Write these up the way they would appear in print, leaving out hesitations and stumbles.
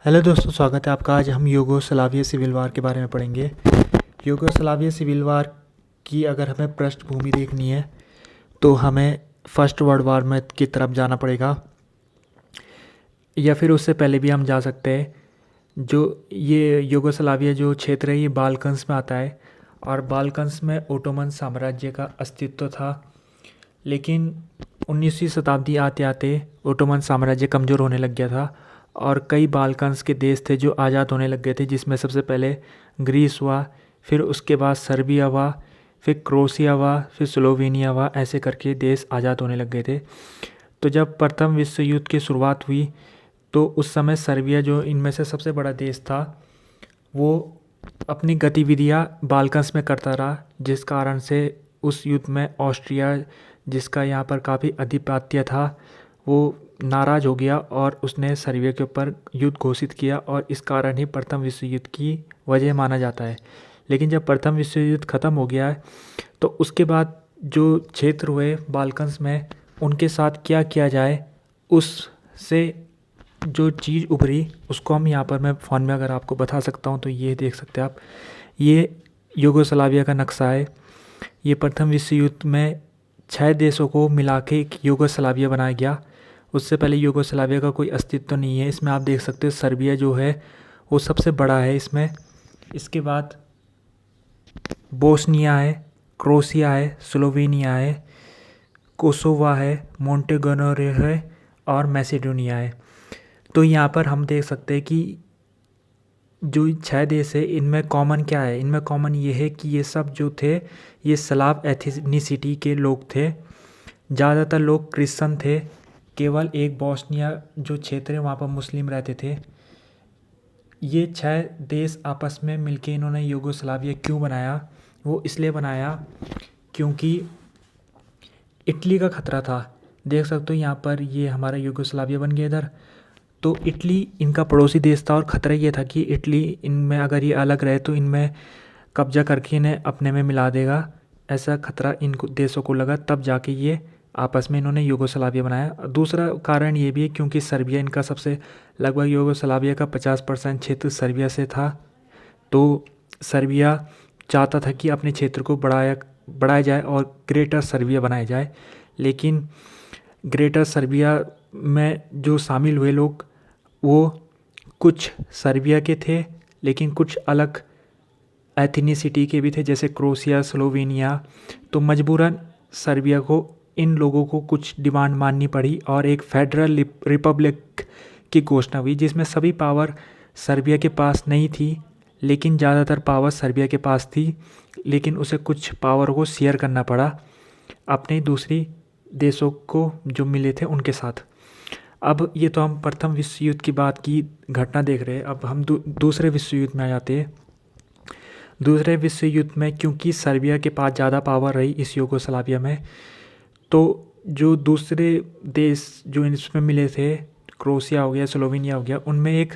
Hello दोस्तों, स्वागत है आपका। आज हम यूगोस्लाविया सिविल वार के बारे में पढ़ेंगे। यूगोस्लाविया सिविल वार की अगर हमें पृष्ठभूमि देखनी है तो हमें फर्स्ट वर्ल्ड वार में की तरफ जाना पड़ेगा, या फिर उससे पहले भी हम जा सकते हैं। जो ये यूगोस्लाविया जो क्षेत्र है ये बाल्कन्स में आता है, और बाल्कन्स में ओटोमन साम्राज्य का अस्तित्व था। लेकिन 19वीं शताब्दी आते आते ओटोमन साम्राज्य कमज़ोर होने लग गया था, और कई बाल्कन्स के देश थे जो आज़ाद होने लग गए थे, जिसमें सबसे पहले ग्रीस हुआ, फिर उसके बाद सर्बिया हुआ, फिर क्रोशिया हुआ, फिर स्लोवेनिया हुआ। ऐसे करके देश आज़ाद होने लग गए थे। तो जब प्रथम विश्व युद्ध की शुरुआत हुई तो उस समय सर्बिया, जो इनमें से सबसे बड़ा देश था, वो अपनी गतिविधियां बाल्कन्स में करता रहा, जिस कारण से उस युद्ध में ऑस्ट्रिया, जिसका यहाँ पर काफ़ी आधिपत्य था, वो नाराज़ हो गया और उसने सर्बिया के ऊपर युद्ध घोषित किया, और इस कारण ही प्रथम विश्व युद्ध की वजह माना जाता है। लेकिन जब प्रथम विश्व युद्ध ख़त्म हो गया है तो उसके बाद जो क्षेत्र हुए बाल्कन्स में, उनके साथ क्या किया जाए, उससे जो चीज़ उभरी उसको हम यहाँ पर मैं फ़ोन में अगर आपको बता सकता हूँ तो ये देख सकते हैं आप। ये यूगोस्लाविया का नक्शा है। ये प्रथम विश्व युद्ध में 6 देशों को मिला के एक यूगोस्लाविया बनाया गया। उससे पहले यूगोस्लाविया का कोई अस्तित्व नहीं है। इसमें आप देख सकते हो सर्बिया जो है वो सबसे बड़ा है इसमें। इसके बाद बोस्निया है, क्रोशिया है, स्लोवेनिया है, कोसोवा है, मोंटेगोनोरो है, और मैसेडोनिया है। तो यहाँ पर हम देख सकते हैं कि जो 6 देश है इनमें कॉमन क्या है। इनमें कॉमन ये है कि ये सब जो थे ये स्लाव एथनिसिटी के लोग थे। ज़्यादातर लोग क्रिश्चन थे। केवल एक बोस्निया जो क्षेत्र है वहाँ पर मुस्लिम रहते थे। ये 6 देश आपस में मिलके इन्होंने यूगोस्लाविया क्यों बनाया? वो इसलिए बनाया क्योंकि इटली का खतरा था। देख सकते हो यहाँ पर ये हमारा यूगोस्लाविया बन गया इधर। तो इटली इनका पड़ोसी देश था, और ख़तरा ये था कि इटली इनमें अगर ये अलग रहे तो इनमें कब्जा करके इन्हें अपने में मिला देगा। ऐसा खतरा इन देशों को लगा, तब जाके ये आपस में इन्होंने यूगोस्लाविया बनाया। दूसरा कारण ये भी है क्योंकि सर्बिया इनका सबसे, लगभग यूगोस्लाविया का 50% क्षेत्र सर्बिया से था। तो सर्बिया चाहता था कि अपने क्षेत्र को बढ़ाया जाए और ग्रेटर सर्बिया बनाया जाए। लेकिन ग्रेटर सर्बिया में जो शामिल हुए लोग वो कुछ सर्बिया के थे, लेकिन कुछ अलग एथनिसिटी के भी थे, जैसे क्रोशिया, स्लोवेनिया। तो मजबूरन सर्बिया को इन लोगों को कुछ डिमांड माननी पड़ी, और एक फेडरल रिपब्लिक की घोषणा हुई, जिसमें सभी पावर सर्बिया के पास नहीं थी, लेकिन ज़्यादातर पावर सर्बिया के पास थी। लेकिन उसे कुछ पावर को शेयर करना पड़ा अपने दूसरी देशों को जो मिले थे उनके साथ। अब ये तो हम प्रथम विश्व युद्ध की बात की घटना देख रहे हैं। अब हम दूसरे विश्व युद्ध में आ जाते हैं। दूसरे विश्व युद्ध में क्योंकि सर्बिया के पास ज़्यादा पावर रही इस यूगोस्लाविया में, तो जो दूसरे देश जो इसमें मिले थे, क्रोशिया हो गया, स्लोवेनिया हो गया, उनमें एक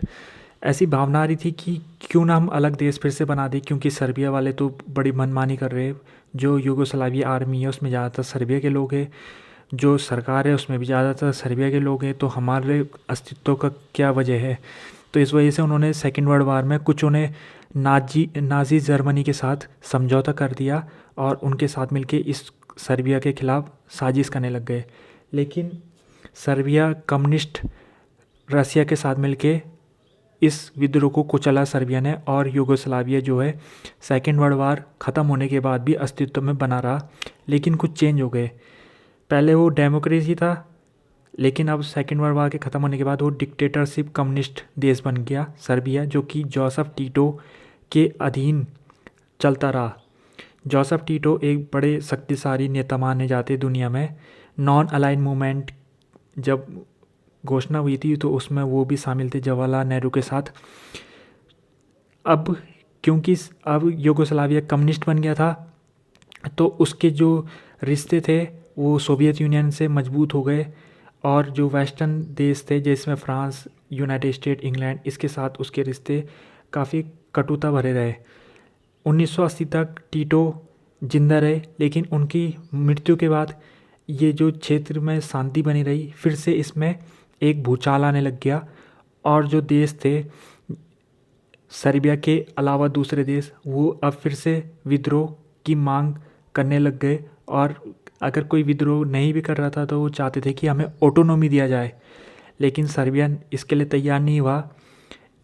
ऐसी भावना आ रही थी कि क्यों ना हम अलग देश फिर से बना दें, क्योंकि सर्बिया वाले तो बड़ी मनमानी कर रहे हैं। जो यूगोस्लाविया आर्मी है उसमें ज़्यादातर सर्बिया के लोग हैं, जो सरकार है उसमें भी ज़्यादातर सर्बिया के लोग हैं, तो हमारे अस्तित्व का क्या वजह है? तो इस वजह से उन्होंने सेकेंड वर्ल्ड वार में कुछ उन्हें नाजी जर्मनी के साथ समझौता कर दिया, और उनके साथ मिलके इस सर्बिया के खिलाफ साजिश करने लग गए। लेकिन सर्बिया कम्युनिस्ट रसिया के साथ मिलके इस विद्रोह को कुचला सर्बिया ने, और यूगोस्लाविया जो है सेकेंड वर्ल्ड वार ख़त्म होने के बाद भी अस्तित्व में बना रहा। लेकिन कुछ चेंज हो गए। पहले वो डेमोक्रेसी था, लेकिन अब सेकेंड वर्ल्ड वार के ख़त्म होने के बाद वो डिक्टेटरशिप कम्युनिस्ट देश बन गया सर्बिया, जो कि जोसेफ टीटो के अधीन चलता रहा। जोसेफ टीटो एक बड़े शक्तिशाली नेता माने जाते दुनिया में। नॉन अलाइन मूवमेंट जब घोषणा हुई थी तो उसमें वो भी शामिल थे जवाहरलाल नेहरू के साथ। अब क्योंकि अब यूगोस्लाविया कम्युनिस्ट बन गया था, तो उसके जो रिश्ते थे वो सोवियत यूनियन से मजबूत हो गए, और जो वेस्टर्न देश थे जिसमें फ्रांस, यूनाइटेड स्टेट, इंग्लैंड, इसके साथ उसके रिश्ते काफ़ी कटुता भरे रहे। 1980 तक टीटो जिंदा रहे, लेकिन उनकी मृत्यु के बाद ये जो क्षेत्र में शांति बनी रही, फिर से इसमें एक भूचाल आने लग गया, और जो देश थे सर्बिया के अलावा दूसरे देश, वो अब फिर से विद्रोह की मांग करने लग गए। और अगर कोई विद्रोह नहीं भी कर रहा था तो वो चाहते थे कि हमें ऑटोनॉमी दिया जाए, लेकिन सर्बिया इसके लिए तैयार नहीं हुआ।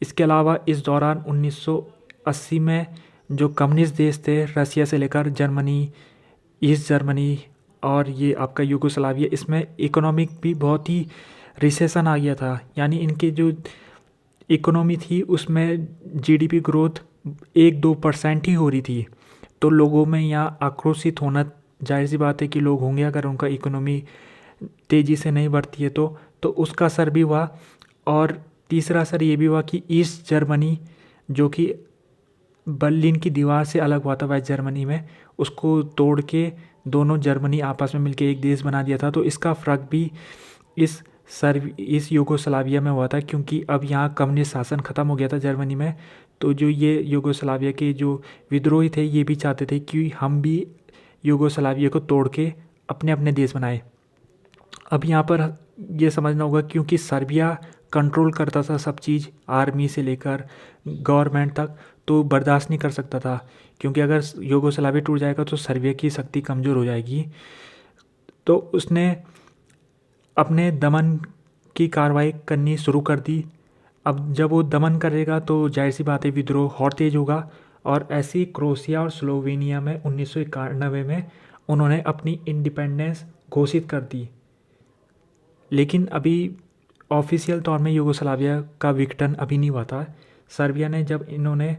इसके अलावा इस दौरान 1980 में जो कम्युनिस्ट देश थे, रसिया से लेकर जर्मनी, ईस्ट जर्मनी और ये आपका यूगोस्लाविया, इसमें इकोनॉमिक भी बहुत ही रिसेशन आ गया था। यानी इनके जो इकोनॉमी थी उसमें जीडीपी ग्रोथ 1-2% ही हो रही थी। तो लोगों में यहाँ आक्रोशित होना जाहिर सी बात है कि लोग होंगे अगर उनका इकोनॉमी तेज़ी से नहीं बढ़ती है तो उसका असर भी हुआ। और तीसरा असर ये भी हुआ कि ईस्ट जर्मनी, जो कि बर्लिन की दीवार से अलग हुआ था वेस्ट जर्मनी में, उसको तोड़ के दोनों जर्मनी आपस में मिलकर एक देश बना दिया था। तो इसका फ़र्क भी इस यूगोस्लाविया में हुआ था, क्योंकि अब यहाँ कम्युनिस्ट शासन ख़त्म हो गया था जर्मनी में। तो जो ये यूगोस्लाविया के जो विद्रोही थे ये भी चाहते थे कि हम भी यूगोस्लाविया को तोड़ के अपने अपने देश बनाए। अब यहाँ पर ये समझना होगा, क्योंकि सर्बिया कंट्रोल करता था सब चीज़, आर्मी से लेकर गवर्नमेंट तक, तो बर्दाश्त नहीं कर सकता था, क्योंकि अगर यूगोस्लाविया टूट जाएगा तो सर्बिया की शक्ति कमज़ोर हो जाएगी। तो उसने अपने दमन की कार्रवाई करनी शुरू कर दी। अब जब वो दमन करेगा तो जाहिर सी बात है विद्रोह और तेज होगा। और ऐसे ही क्रोएशिया और स्लोवेनिया में 1991 में उन्होंने अपनी इंडिपेंडेंस घोषित कर दी। लेकिन अभी ऑफिशियल तौर में यूगोस्लाविया का विघटन अभी नहीं हुआ था। सर्बिया ने जब इन्होंने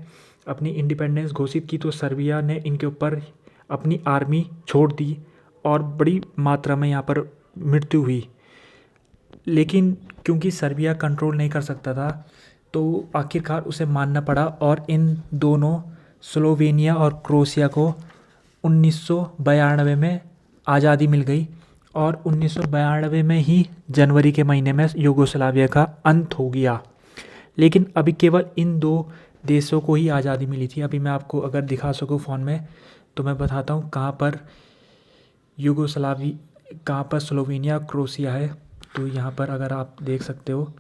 अपनी इंडिपेंडेंस घोषित की तो सर्बिया ने इनके ऊपर अपनी आर्मी छोड़ दी और बड़ी मात्रा में यहाँ पर मृत्यु हुई। लेकिन क्योंकि सर्बिया कंट्रोल नहीं कर सकता था तो आखिरकार उसे मानना पड़ा और इन दोनों स्लोवेनिया और क्रोएशिया को 1992 में आज़ादी मिल गई। और 1992 में ही जनवरी के महीने में यूगोस्लाविया का अंत हो गया। लेकिन अभी केवल इन दो देशों को ही आज़ादी मिली थी। अभी मैं आपको अगर दिखा सकूँ फ़ोन में तो मैं बताता हूँ कहाँ पर कहाँ पर स्लोवेनिया क्रोएशिया है। तो यहाँ पर अगर आप देख सकते हो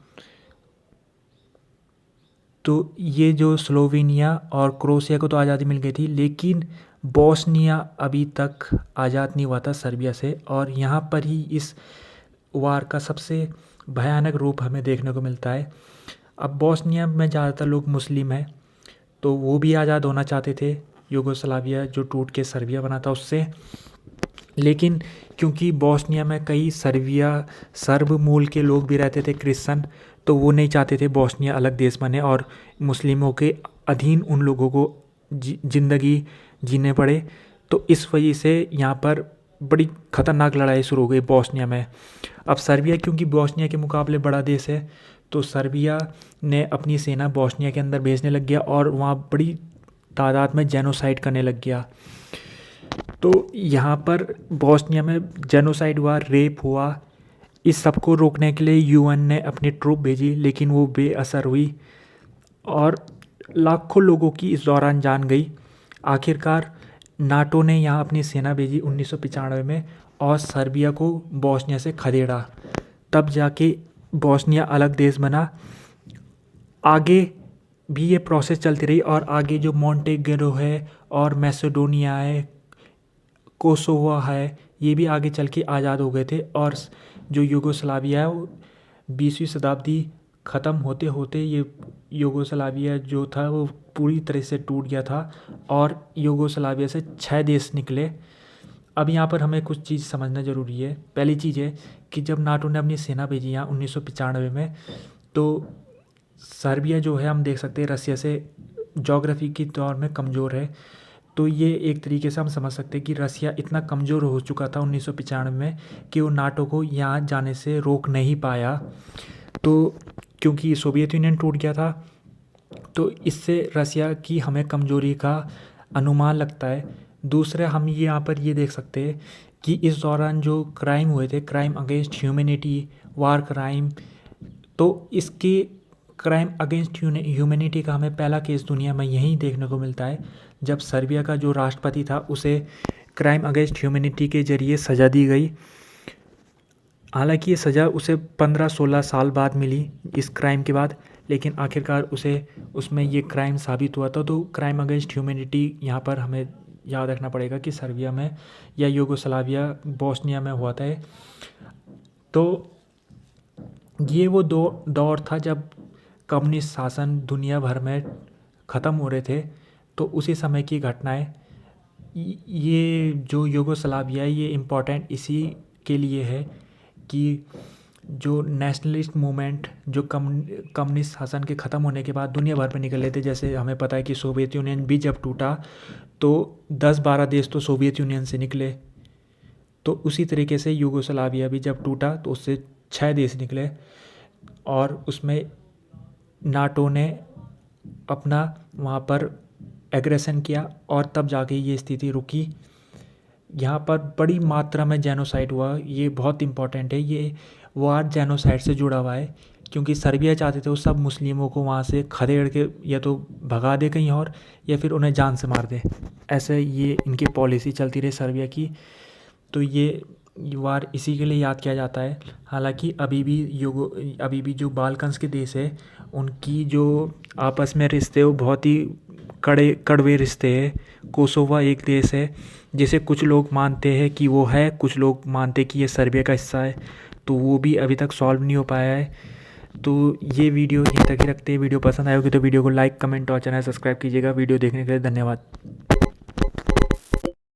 तो ये जो स्लोवेनिया और क्रोएशिया को तो आज़ादी मिल गई थी, लेकिन बोस्निया अभी तक आज़ाद नहीं हुआ था सर्बिया से। और यहाँ पर ही इस वार का सबसे भयानक रूप हमें देखने को मिलता है। अब बोस्निया में ज़्यादातर लोग मुस्लिम हैं, तो वो भी आज़ाद होना चाहते थे यूगोस्लाविया जो टूट के सर्बिया बना था उससे। लेकिन क्योंकि बोस्निया में कई सर्ब मूल के लोग भी रहते थे, क्रिश्चन, तो वो नहीं चाहते थे बोस्निया अलग देश बने और मुस्लिमों के अधीन उन लोगों को ज़िंदगी जीने पड़े। तो इस वजह से यहाँ पर बड़ी ख़तरनाक लड़ाई शुरू हो गई बोस्निया में। अब सर्बिया क्योंकि बोस्निया के मुकाबले बड़ा देश है, तो सर्बिया ने अपनी सेना बोस्निया के अंदर भेजने लग गया और वहाँ बड़ी तादाद में जेनोसाइड करने लग गया। तो यहाँ पर बोस्निया में जेनोसाइड हुआ, रेप हुआ। इस सब को रोकने के लिए यूएन ने अपनी ट्रूप भेजी, लेकिन वो बेअसर हुई और लाखों लोगों की इस दौरान जान गई। आखिरकार नाटो ने यहाँ अपनी सेना भेजी 1995 में और सर्बिया को बोस्निया से खदेड़ा। तब जाके बोस्निया अलग देश बना। आगे भी ये प्रोसेस चलती रही और आगे जो मोंटेनेग्रो है और मैसेडोनिया है, कोसोवो है, ये भी आगे चल के आज़ाद हो गए थे। और जो यूगोस्लाविया है वो 20वीं शताब्दी ख़त्म होते होते ये यूगोस्लाविया जो था वो पूरी तरह से टूट गया था और यूगोस्लाविया से 6 देश निकले। अब यहाँ पर हमें कुछ चीज़ समझना ज़रूरी है। पहली चीज़ है कि जब नाटो ने अपनी सेना भेजी यहाँ 1995 में, तो सर्बिया जो है हम देख सकते हैं रसिया से जोग्राफी के तौर में कमज़ोर है। तो ये एक तरीके से हम समझ सकते हैं कि रसिया इतना कमज़ोर हो चुका था 1995 में कि वो नाटो को यहाँ जाने से रोक नहीं पाया। तो क्योंकि सोवियत यूनियन टूट गया था, तो इससे रसिया की हमें कमज़ोरी का अनुमान लगता है। दूसरा हम यहाँ पर ये देख सकते हैं कि इस दौरान जो क्राइम हुए थे, क्राइम अगेंस्ट ह्यूमैनिटी, वार क्राइम, तो इसके क्राइम अगेंस्ट ह्यूमैनिटी का हमें पहला केस दुनिया में यहीं देखने को मिलता है, जब सर्बिया का जो राष्ट्रपति था उसे क्राइम अगेंस्ट ह्यूमैनिटी के ज़रिए सज़ा दी गई। हालांकि ये सज़ा उसे 15-16 साल बाद मिली इस क्राइम के बाद, लेकिन आखिरकार उसे उसमें ये क्राइम साबित हुआ था। तो क्राइम अगेंस्ट ह्यूमैनिटी यहाँ पर हमें याद रखना पड़ेगा कि सर्बिया में या यूगोस्लाविया बोस्निया में हुआ था। तो ये वो दौर था जब कम्युनिस्ट शासन दुनिया भर में ख़त्म हो रहे थे। तो उसी समय की घटनाएं, ये जो यूगोस्लाविया है ये इम्पोर्टेंट इसी के लिए है कि जो नेशनलिस्ट मूवमेंट जो कम्युनिस्ट शासन के ख़त्म होने के बाद दुनिया भर में निकले थे। जैसे हमें पता है कि सोवियत यूनियन भी जब टूटा तो 10-12 देश तो सोवियत यूनियन से निकले। तो उसी तरीके से यूगोस्लाविया भी जब टूटा तो उससे 6 देश निकले और उसमें नाटो ने अपना वहाँ पर एग्रेशन किया और तब जाके ये स्थिति रुकी। यहाँ पर बड़ी मात्रा में जेनोसाइड हुआ। ये बहुत इम्पॉर्टेंट है, ये वार जेनोसाइड से जुड़ा हुआ है क्योंकि सर्बिया चाहते थे वो सब मुस्लिमों को वहाँ से खदेड़ के या तो भगा दे कहीं और या फिर उन्हें जान से मार दे। ऐसे ये इनकी पॉलिसी चलती रही सर्बिया की। तो ये वार इसी के लिए याद किया जाता है। हालांकि अभी भी जो बाल्कन्स के देश है उनकी जो आपस में रिश्ते वो बहुत ही कड़वे रिश्ते हैं। कोसोवा एक देश है जिसे कुछ लोग मानते हैं कि वो है, कुछ लोग मानते हैं कि ये सर्बिया का हिस्सा है। तो वो भी अभी तक सॉल्व नहीं हो पाया है। तो ये वीडियो यहीं तक ही रखते हैं। वीडियो पसंद आए होगी तो वीडियो को लाइक, कमेंट और चैनल सब्सक्राइब कीजिएगा। वीडियो देखने के लिए धन्यवाद।